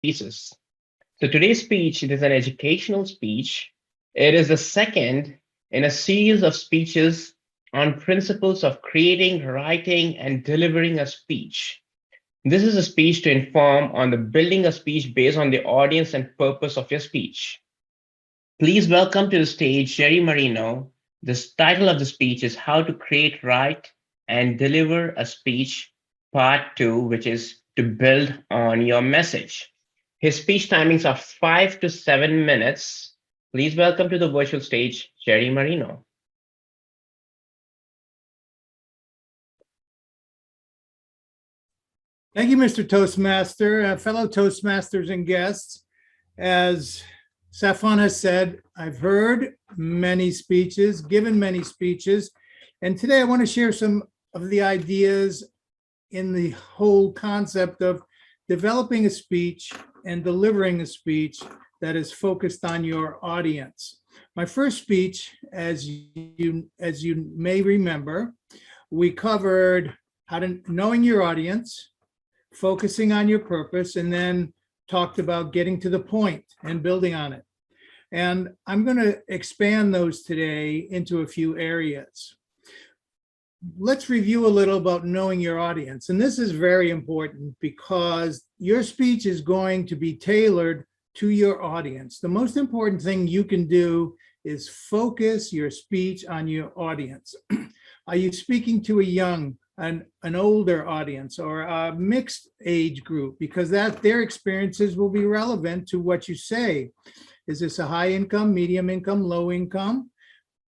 pieces. So today's speech, it is an educational speech. It is the second in a series of speeches on principles of creating, writing, and delivering a speech. This is a speech to inform on the building a speech based on the audience and purpose of your speech. Please welcome to the stage Jerry Marino. The title of the speech is How to Create, Write, and Deliver a Speech, Part 2, which is to build on your message. His speech timings are 5 to 7 minutes. Please welcome to the virtual stage Jerry Marino. Thank you, Mr. Toastmaster. Fellow Toastmasters and guests, as Safwan has said, I've heard many speeches, given many speeches, and today I want to share some of the ideas in the whole concept of developing a speech and delivering a speech that is focused on your audience. My first speech, as you may remember, we covered knowing your audience, focusing on your purpose, and then talked about getting to the point and building on it. And I'm going to expand those today into a few areas. Let's review a little about knowing your audience. And this is very important because your speech is going to be tailored to your audience. The most important thing you can do is focus your speech on your audience. Are you speaking to a young, an older audience, or a mixed age group? Because their experiences will be relevant to what you say. Is this a high income, medium income, low income?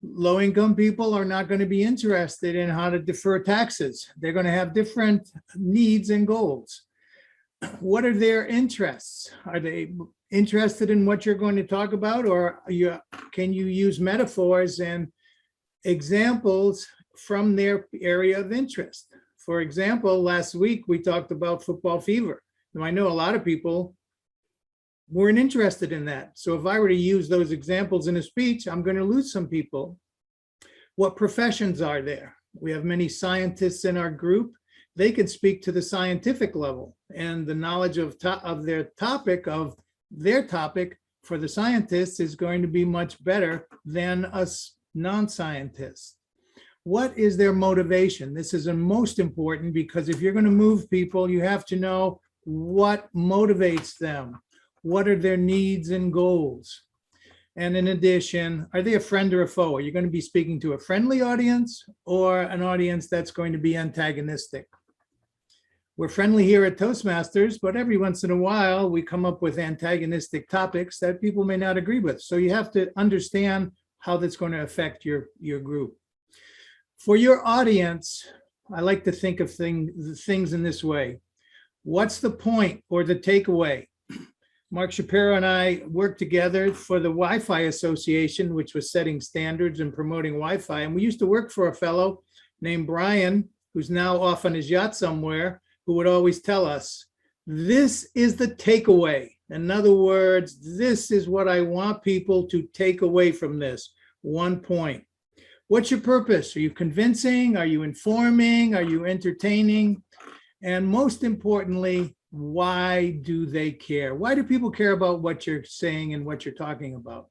Low income people are not going to be interested in how to defer taxes. They're going to have different needs and goals. What are their interests? Are they interested in what you're going to talk about, or can you use metaphors and examples from their area of interest? For example, last week we talked about football fever. Now, I know a lot of people weren't interested in that. So if I were to use those examples in a speech, I'm going to lose some people. What professions are there? We have many scientists in our group. They can speak to the scientific level, and the knowledge of their topic for the scientists is going to be much better than us non-scientists. What is their motivation? This is the most important, because if you're going to move people, you have to know what motivates them. What are their needs and goals? And in addition, are they a friend or a foe? Are you going to be speaking to a friendly audience or an audience that's going to be antagonistic? We're friendly here at Toastmasters, but every once in a while we come up with antagonistic topics that people may not agree with. So you have to understand how that's going to affect your group. For your audience, I like to think of things in this way. What's the point or the takeaway? Mark Shapiro and I worked together for the Wi-Fi Association, which was setting standards and promoting Wi-Fi. And we used to work for a fellow named Brian, who's now off on his yacht somewhere, who would always tell us, this is the takeaway. In other words, this is what I want people to take away from this. One point. What's your purpose? Are you convincing? Are you informing? Are you entertaining? And most importantly, why do they care? Why do people care about what you're saying and what you're talking about?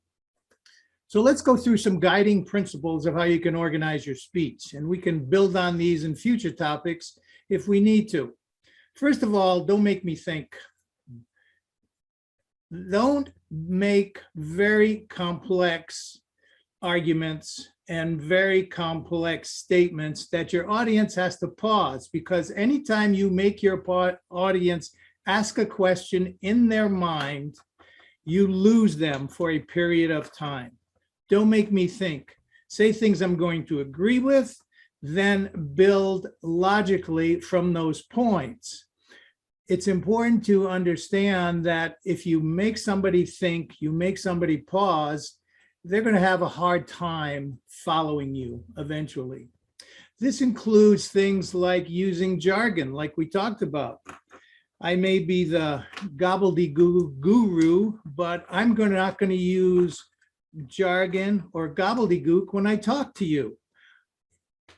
So let's go through some guiding principles of how you can organize your speech. And we can build on these in future topics if we need to. First of all, don't make me think. Don't make very complex arguments and very complex statements that your audience has to pause, because anytime you make your audience ask a question in their mind, you lose them for a period of time. Don't make me think. Say things I'm going to agree with, then build logically from those points. It's important to understand that if you make somebody think, you make somebody pause, they're going to have a hard time following you eventually. This includes things like using jargon, like we talked about. I may be the gobbledygook guru, but I'm not going to use jargon or gobbledygook when I talk to you.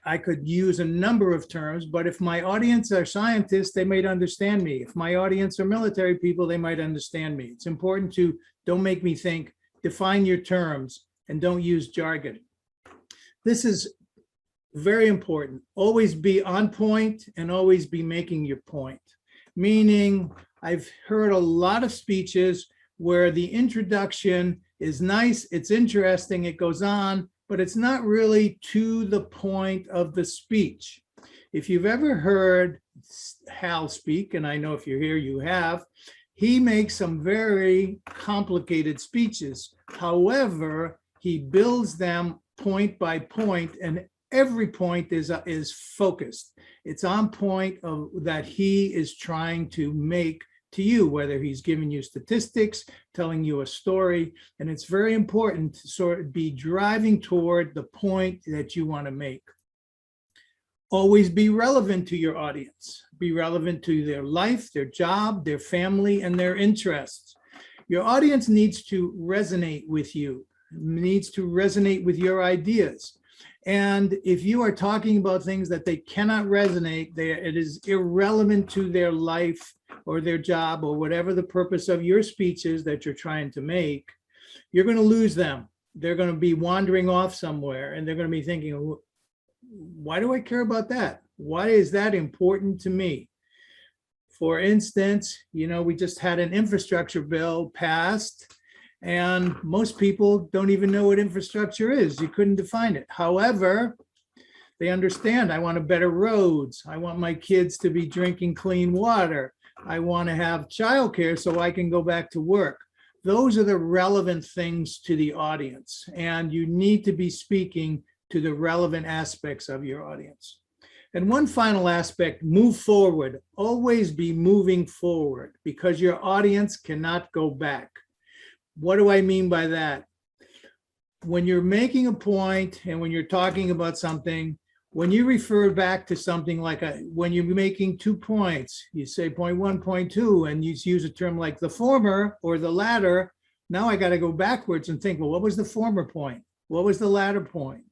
I could use a number of terms, but if my audience are scientists, they might understand me. If my audience are military people, they might understand me. It's important to don't make me think, define your terms, and don't use jargon. This is very important. Always be on point and always be making your point. Meaning, I've heard a lot of speeches where the introduction is nice, it's interesting, it goes on, but it's not really to the point of the speech. If you've ever heard Hal speak, and I know if you're here, you have, he makes some very complicated speeches. However, he builds them point by point, and every point is focused. It's on point of that he is trying to make to you, whether he's giving you statistics, telling you a story, and it's very important to sort of be driving toward the point that you want to make. Always be relevant to your audience. Be relevant to their life, their job, their family, and their interests. Your audience needs to resonate with you, needs to resonate with your ideas. And if you are talking about things that they cannot resonate, it is irrelevant to their life or their job or whatever the purpose of your speech is that you're trying to make, you're going to lose them. They're going to be wandering off somewhere and they're going to be thinking, why do I care about that? Why is that important to me? For instance, we just had an infrastructure bill passed, and most people don't even know what infrastructure is. You couldn't define it. However, they understand, I want better roads. I want my kids to be drinking clean water. I want to have childcare so I can go back to work. Those are the relevant things to the audience, and you need to be speaking to the relevant aspects of your audience. And one final aspect, move forward. Always be moving forward because your audience cannot go back. What do I mean by that? When you're making a point and when you're talking about something, when you refer back to something like when you're making 2 points, you say point 1, point 2, and you use a term like the former or the latter. Now I got to go backwards and think, well, what was the former point? What was the latter point?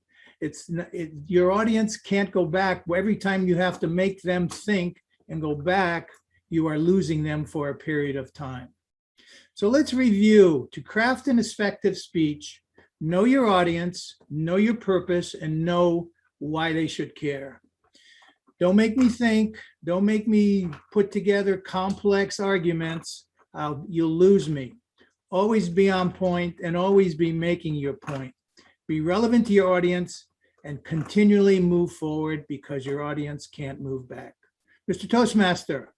Your audience can't go back. Every time you have to make them think and go back, you are losing them for a period of time. So let's review. To craft an effective speech, know your audience, know your purpose, and know why they should care. Don't make me think. Don't make me put together complex arguments. You'll lose me. Always be on point and always be making your point. Be relevant to your audience and continually move forward because your audience can't move back. Mr. Toastmaster,